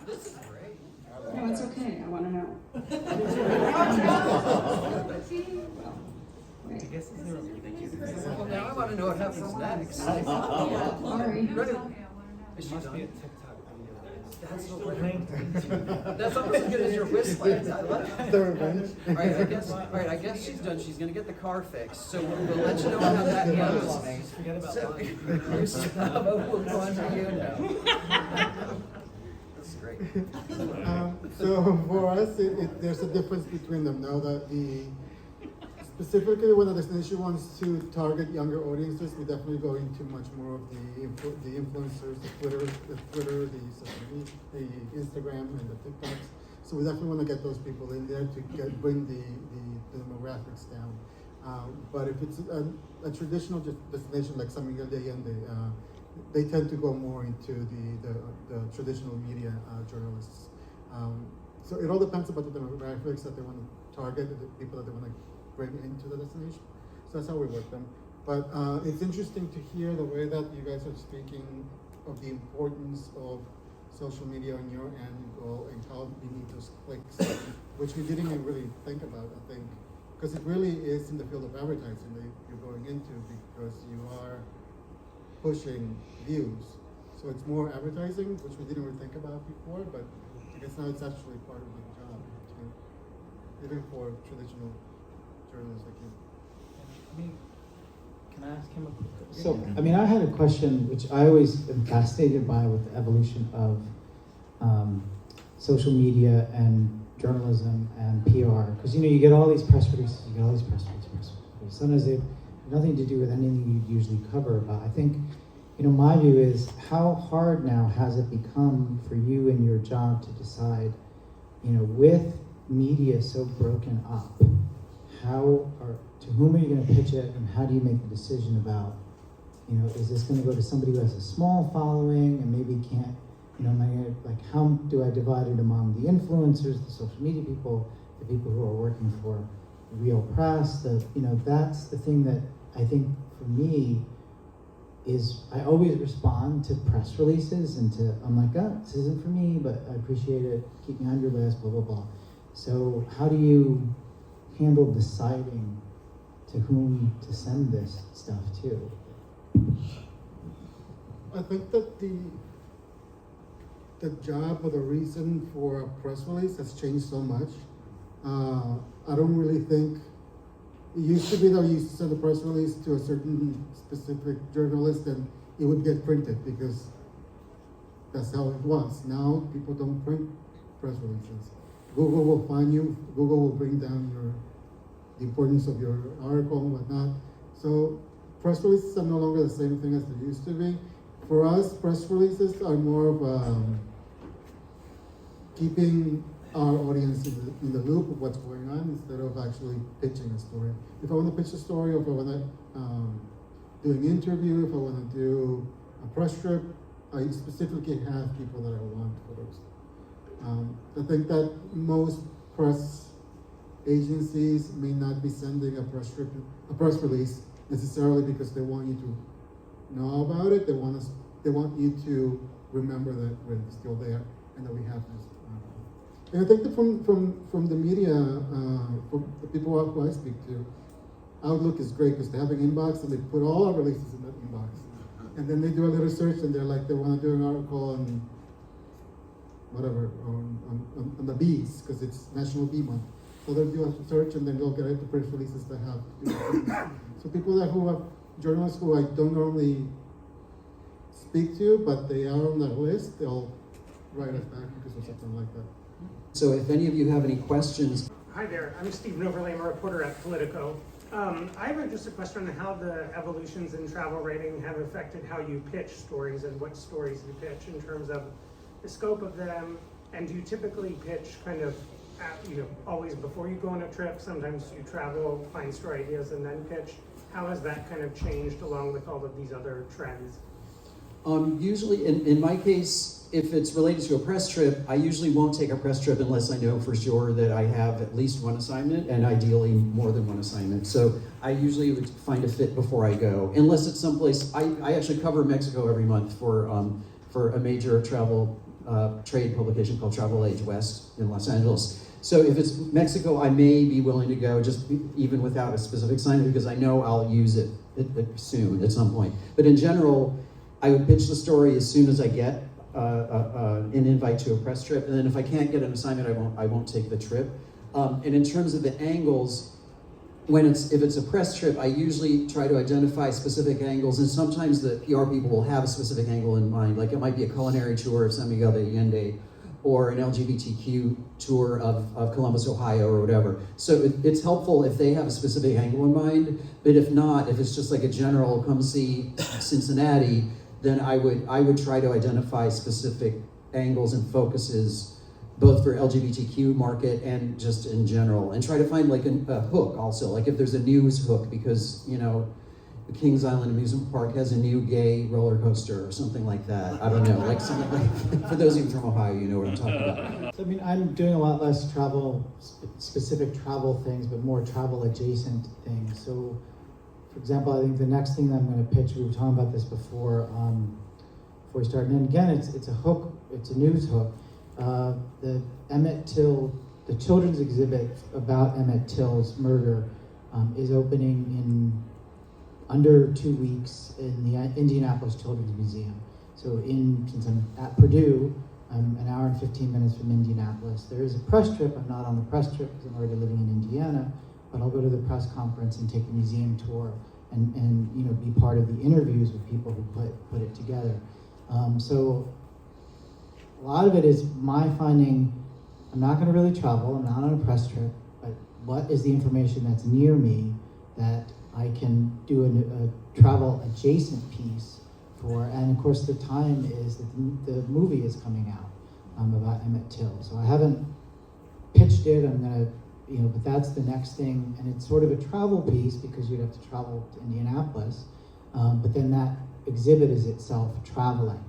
This is great. mics. Sorry. Is she done? That's so right. That's almost as good as your whistling. I love it. The revenge. All right, I guess she's done. She's gonna get the car fixed. So we'll let you know how that goes. Forget about So, that. we'll on to you now. That's great. So for us, there's a difference between them now that specifically when a destination wants to target younger audiences, we definitely go into much more of the influencers, the Twitter, the social media, the Instagram, and the TikToks. So we definitely want to get those people in there to bring the demographics down. But if it's a traditional destination like San Miguel de Allende, they tend to go more into the traditional media journalists. So it all depends about the demographics that they want to target, the people that they want to bring into the destination. So that's how we work them. But it's interesting to hear the way that you guys are speaking of the importance of social media on your end and how you need those clicks, which we didn't even really think about, I think, because it really is in the field of advertising that you're going into because you are pushing views. So it's more advertising, which we didn't really think about before, but I guess now it's actually part of the job, too, even for traditional journalists like you. I mean, can I ask him a quick question? So, I mean, I had a question which I always am fascinated by with the evolution of social media and journalism and PR. Because, you know, you get all these press releases, Sometimes they have nothing to do with anything you'd usually cover. But I think, you know, my view is how hard now has it become for you in your job to decide, you know, with media so broken up, to whom are you going to pitch it, and how do you make the decision about, you know, is this going to go to somebody who has a small following and maybe can't, you know, how do I divide it among the influencers, the social media people, the people who are working for real press, you know, that's the thing that I think for me is I always respond to press releases and I'm like, oh, this isn't for me, but I appreciate it, keep me on your list, blah, blah, blah. So how do you handle deciding to whom to send this stuff to? I think that the job or the reason for a press release has changed so much. I don't really think, it used to be that you used to send a press release to a certain specific journalist and it would get printed because that's how it was. Now people don't print press releases. Google will find you, Google will bring down the importance of your article and whatnot. So press releases are no longer the same thing as they used to be. For us, press releases are more of keeping our audience in the loop of what's going on instead of actually pitching a story. If I want to pitch a story, or if I want to do an interview, if I want to do a press trip, I specifically have people that I want for those. I think that most press agencies may not be sending a press release necessarily because they want you to know about it. They want you to remember that we're still there and that we have this. And I think that from the media, from the people who I speak to, Outlook is great because they have an inbox and they put all our releases in that inbox. And then they do a little search and they're like, they want to do an article on whatever, on the bees, because it's National Bee Month. So they'll do a search and then they'll get it to press releases that have. So people who have journalists who I don't normally speak to, but they are on that list, they'll write us back because of something like that. So if any of you have any questions. Hi there, I'm Stephen Overlay, I'm a reporter at Politico. I have just a question on how the evolutions in travel writing have affected how you pitch stories and what stories you pitch in terms of the scope of them, and do you typically pitch kind of always before you go on a trip? Sometimes you travel, find story ideas, and then pitch. How has that kind of changed along with all of these other trends? Usually, in my case, if it's related to a press trip, I usually won't take a press trip unless I know for sure that I have at least one assignment, and ideally more than one assignment. So I usually would find a fit before I go, unless it's someplace. I actually cover Mexico every month for a major travel trade publication called Travel Age West in Los Angeles. So if it's Mexico, I may be willing to go just even without a specific assignment because I know I'll use it soon at some point. But in general, I would pitch the story as soon as I get an invite to a press trip, and then if I can't get an assignment, I won't take the trip. And in terms of the angles, if it's a press trip, I usually try to identify specific angles, and sometimes the PR people will have a specific angle in mind. Like it might be a culinary tour of San Miguel de Allende, or an LGBTQ tour of Columbus, Ohio, or whatever. So it's helpful if they have a specific angle in mind, but if not, if it's just like a general, come see Cincinnati, then I would try to identify specific angles and focuses, both for LGBTQ market and just in general, and try to find like a hook also, like if there's a news hook, because, you know, the Kings Island Amusement Park has a new gay roller coaster or something like that. I don't know, like something like, for those of you from Ohio, you know what I'm talking about. So, I mean, I'm doing a lot less specific travel things, but more travel adjacent things. So, for example, I think the next thing that I'm going to pitch, we were talking about this before we started, and again, it's a hook, it's a news hook. The Emmett Till, the children's exhibit about Emmett Till's murder is opening in under 2 weeks in the Indianapolis Children's Museum. So since I'm at Purdue, I'm an hour and 15 minutes from Indianapolis. There is a press trip. I'm not on the press trip because I'm already living in Indiana, but I'll go to the press conference and take the museum tour and you know, be part of the interviews with people who put it together. So a lot of it is my finding. I'm not going to really travel. I'm not on a press trip, but what is the information that's near me that I can do a travel adjacent piece for? And of course, the time is that the movie is coming out about Emmett Till. So I haven't pitched it. I'm gonna, you know, but that's the next thing, and it's sort of a travel piece because you'd have to travel to Indianapolis. But then that exhibit is itself traveling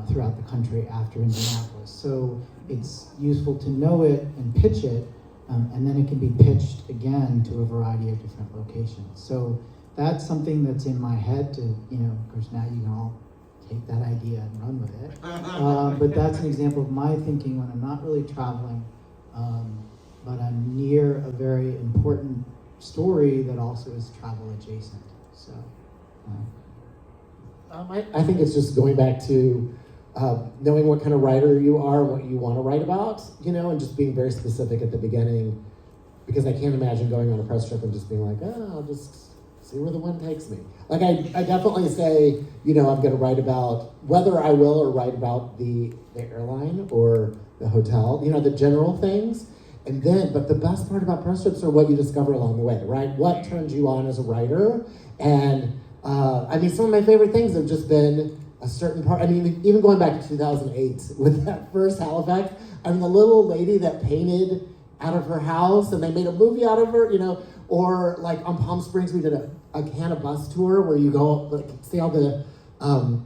throughout the country after Indianapolis. So it's useful to know it and pitch it, and then it can be pitched again to a variety of different locations. So that's something that's in my head to, you know, of course now you can all take that idea and run with it. But that's an example of my thinking when I'm not really traveling, but I'm near a very important story that also is travel adjacent. So. I think it's just going back to knowing what kind of writer you are, what you want to write about, you know, and just being very specific at the beginning, because I can't imagine going on a press trip and just being like, oh, I'll just see where the wind takes me. Like I definitely say, you know, I'm going to write about whether I will or write about the airline or the hotel, you know, the general things. And then, but the best part about press trips are what you discover along the way, right? What turns you on as a writer? And I mean, some of my favorite things have just been a certain part. I mean, even going back to 2008 with that first Halifax, I mean, the little lady that painted out of her house and they made a movie out of her, you know, or like on Palm Springs, we did a cannabis tour where you go, like, see all the,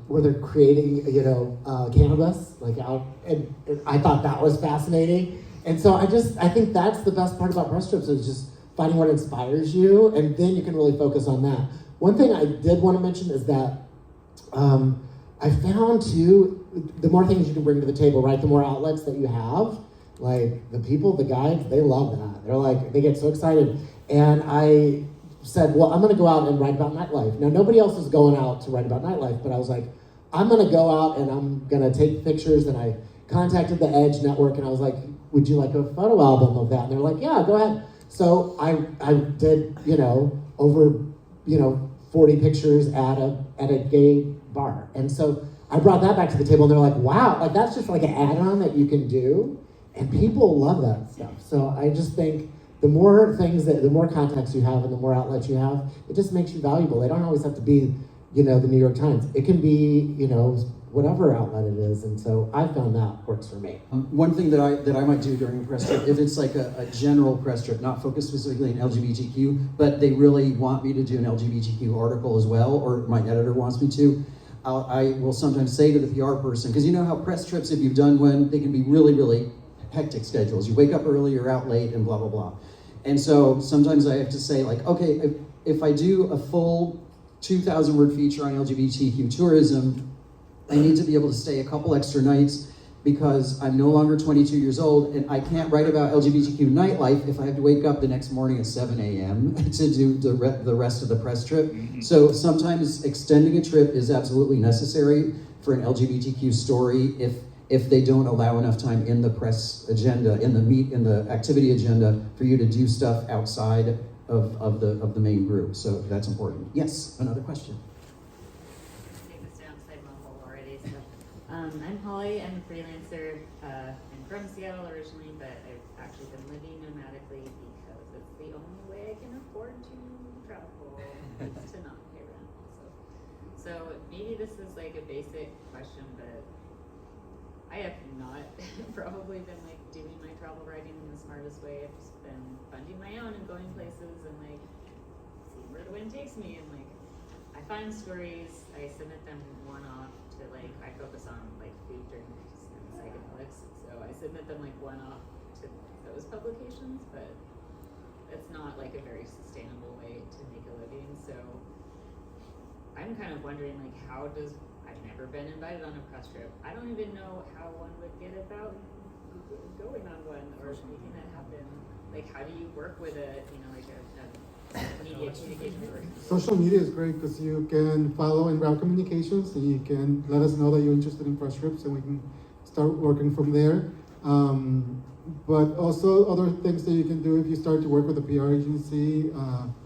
where they're creating, you know, cannabis, like out, and I thought that was fascinating. And so I think that's the best part about press trips is just finding what inspires you, and then you can really focus on that. One thing I did want to mention is that I found too, the more things you can bring to the table, right, the more outlets that you have, like the people, the guides, they love that. They're like, they get so excited. And I said, well, I'm going to go out and write about nightlife. Now, nobody else is going out to write about nightlife, but I was like, I'm going to go out and I'm going to take pictures. And I contacted the Edge Network and I was like, would you like a photo album of that? And they're like, yeah, go ahead. So I did, you know, over, you know, 40 pictures at a gay bar. And so I brought that back to the table and they're like, wow, like that's just like an add-on that you can do. And people love that stuff. So I just think the more things the more contacts you have and the more outlets you have, it just makes you valuable. They don't always have to be, you know, the New York Times. It can be, you know, whatever outlet it is. And so I found that works for me. One thing that I might do during a press trip, if it's like a general press trip, not focused specifically on LGBTQ, but they really want me to do an LGBTQ article as well, or my editor wants me to, I will sometimes say to the PR person, because you know how press trips, if you've done one, they can be really, really hectic schedules. You wake up early, you're out late, and blah, blah, blah. And so sometimes I have to say, like, okay, if I do a full 2,000 word feature on LGBTQ tourism, I need to be able to stay a couple extra nights because I'm no longer 22 years old and I can't write about LGBTQ nightlife if I have to wake up the next morning at 7 a.m. to do the rest of the press trip. So sometimes extending a trip is absolutely necessary for an LGBTQ story if they don't allow enough time in the press agenda, in the activity agenda, for you to do stuff outside of the main group. So that's important. Yes, another question. Take this down because I'm muffled already. So, I'm Holly. I'm a freelancer. I'm from Seattle originally, but I've actually been living nomadically because it's the only way I can afford to travel is to not pay rent. So maybe this is like a basic question, but I have not probably been like doing my travel writing in the smartest way. I've just been funding my own and going places and like seeing where the wind takes me, and like I find stories, I submit them one-off to like, I focus on like food, drinks, and psychedelics, so I submit them like one-off to those publications, but it's not like a very sustainable way to make a living. So I'm kind of wondering like, I've never been invited on a press trip. I don't even know how one would get about going on one or making that happen. Like, how do you work with a media communication person? Social media is great because you can follow in route communications and you can let us know that you're interested in press trips and we can start working from there. But also other things that you can do if you start to work with a PR agency,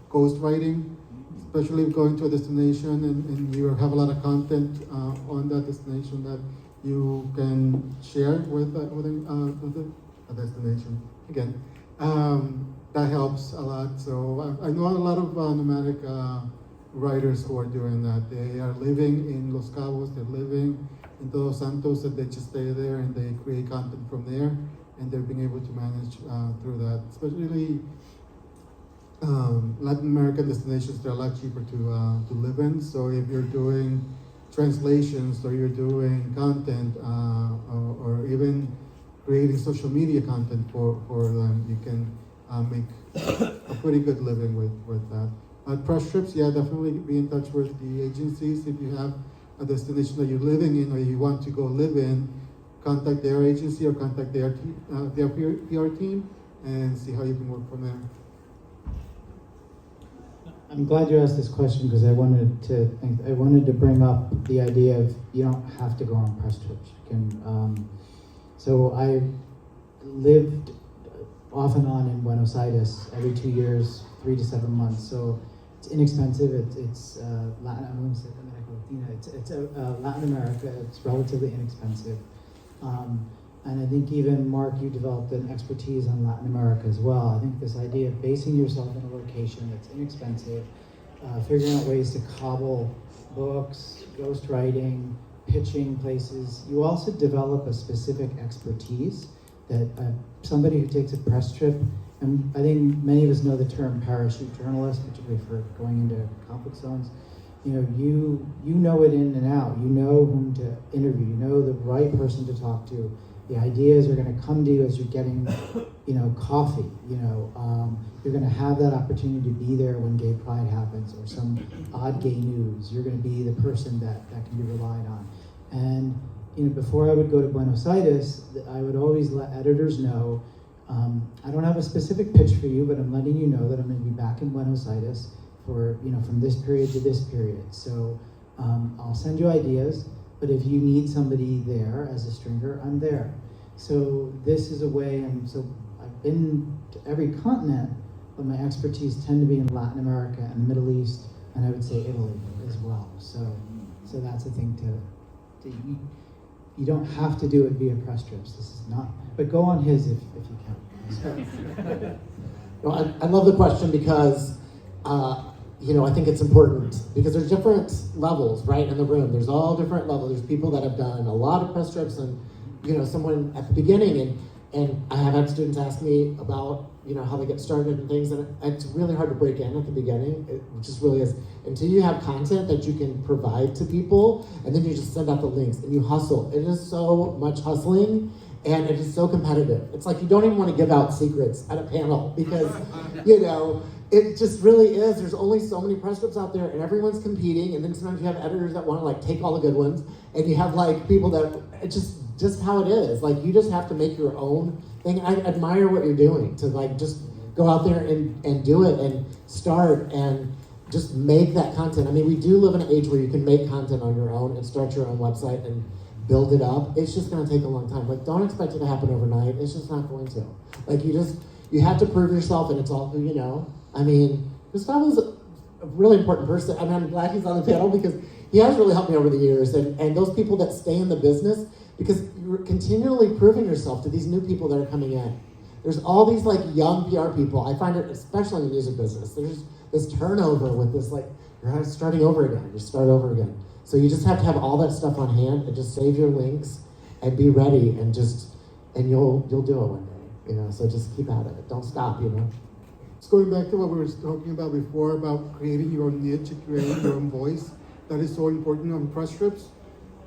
ghostwriting, especially going to a destination and you have a lot of content on that destination that you can share with a destination. Again, that helps a lot. So I know a lot of nomadic writers who are doing that. They are living in Los Cabos, they're living in Todos Santos, and they just stay there and they create content from there, and they're being able to manage through that. Especially Latin American destinations, they're a lot cheaper to live in. So if you're doing translations or you're doing content or even creating social media content for them, you can make a pretty good living with that. Press trips, yeah, definitely be in touch with the agencies. If you have a destination that you're living in or you want to go live in, contact their agency or contact their PR team and see how you can work from there. I'm glad you asked this question because I wanted to bring up the idea of you don't have to go on press trips. You can. So I lived off and on in Buenos Aires every 2 years, 3 to 7 months. So it's inexpensive. It's Latin. I wouldn't say America Latina. It's Latin America. It's relatively inexpensive. And I think even Mark, you developed an expertise on Latin America as well. I think this idea of basing yourself in a location that's inexpensive, figuring out ways to cobble books, ghostwriting, pitching places. You also develop a specific expertise that somebody who takes a press trip, and I think many of us know the term parachute journalist, particularly for going into conflict zones. You know it in and out. You know whom to interview. You know the right person to talk to. The ideas are going to come to you as you're getting, coffee. You're going to have that opportunity to be there when Gay Pride happens or some odd gay news. You're going to be the person that can be relied on. And before I would go to Buenos Aires, I would always let editors know, I don't have a specific pitch for you, but I'm letting you know that I'm going to be back in Buenos Aires for from this period to this period. So I'll send you ideas. But if you need somebody there as a stringer, I'm there. So this is a way, and so I've been to every continent, but my expertise tend to be in Latin America and the Middle East, and I would say Italy as well. So that's a thing you don't have to do it via press trips. This is not, but go on his if you can. Well, I love the question because I think it's important because there's different levels, right, in the room. There's all different levels. There's people that have done a lot of press trips and, someone at the beginning and I have had students ask me about, how they get started and things, and it's really hard to break in at the beginning. It just really is. Until you have content that you can provide to people, and then you just send out the links and you hustle. It is so much hustling and it is so competitive. It's like you don't even want to give out secrets at a panel because, it just really is. There's only so many press trips out there and everyone's competing, and then sometimes you have editors that want to take all the good ones, and you have people that it's just just how it is. Like, you just have to make your own thing. I admire what you're doing to like just go out there and do it and start and just make that content. I mean, we do live in an age where you can make content on your own and start your own website and build it up. It's just gonna take a long time. Like, don't expect it to happen overnight. It's just not going to. Like, you have to prove yourself, and it's all who you know. I mean, Gustavo's a really important person. I mean, I'm glad he's on the panel because he has really helped me over the years. And those people that stay in the business, because you're continually proving yourself to these new people that are coming in. There's all these like young PR people. I find it, especially in the music business, there's this turnover with this like, you're starting over again. You start over again. So you just have to have all that stuff on hand and just save your links and be ready and you'll do it one day, you know. So just keep at it. Don't stop, you know. It's going back to what we were talking about before about creating your own niche, creating your own voice. That is so important on press trips.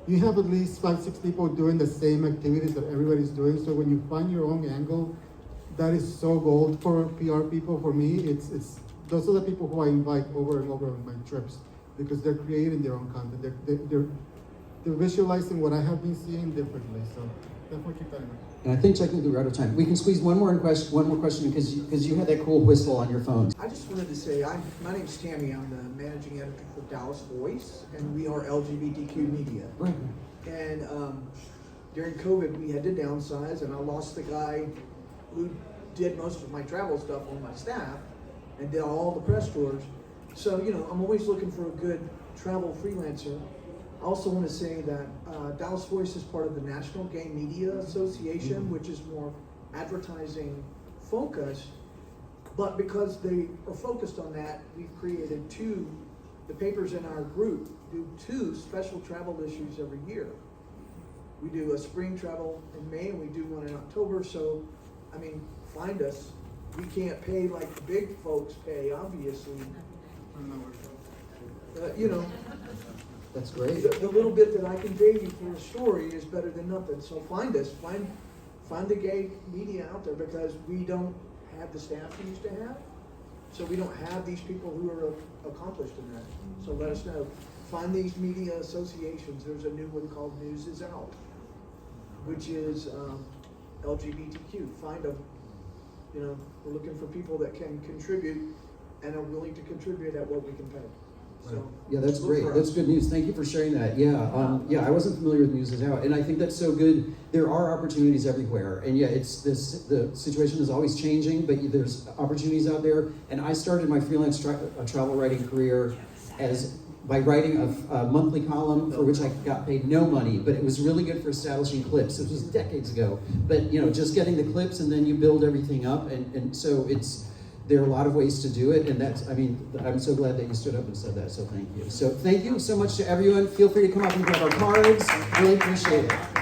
You have at least 5-6 people doing the same activities that everybody's doing. So when you find your own angle, that is so gold for PR people. For me, it's those are the people who I invite over and over on my trips because they're creating their own content. They're visualizing what I have been seeing differently. So definitely keep that in mind. And I think technically we're out of time. We can squeeze one more question because you had that cool whistle on your phone. I just wanted to say, my name's Tammy. I'm the managing editor for Dallas Voice, and we are LGBTQ media. Right. And during COVID, we had to downsize, and I lost the guy who did most of my travel stuff on my staff and did all the press tours. So, you know, I'm always looking for a good travel freelancer. I also want to say that Dallas Voice is part of the National Gay Media Association, which is more advertising focused. But because they are focused on that, we've created the papers in our group do 2 special travel issues every year. We do a spring travel in May and we do one in October. So, I mean, find us. We can't pay like the big folks pay, obviously. You know. That's great. The little bit that I can pay you for a story is better than nothing. So find us, find the gay media out there because we don't have the staff we used to have. So we don't have these people who are accomplished in that. So let us know. Find these media associations. There's a new one called News is Out, which is LGBTQ. Find them. You know, we're looking for people that can contribute and are willing to contribute at what we can pay. So, yeah, that's great. That's good news. Thank you for sharing that. Yeah, I wasn't familiar with News is Out, and I think that's so good. There are opportunities everywhere, and yeah, the situation is always changing, but there's opportunities out there. And I started my freelance travel writing career by writing a monthly column for which I got paid no money, but it was really good for establishing clips. It was decades ago, but you know, just getting the clips and then you build everything up, and so there are a lot of ways to do it, and I'm so glad that you stood up and said that, so thank you. So thank you so much to everyone. Feel free to come up and grab our cards. Really appreciate it.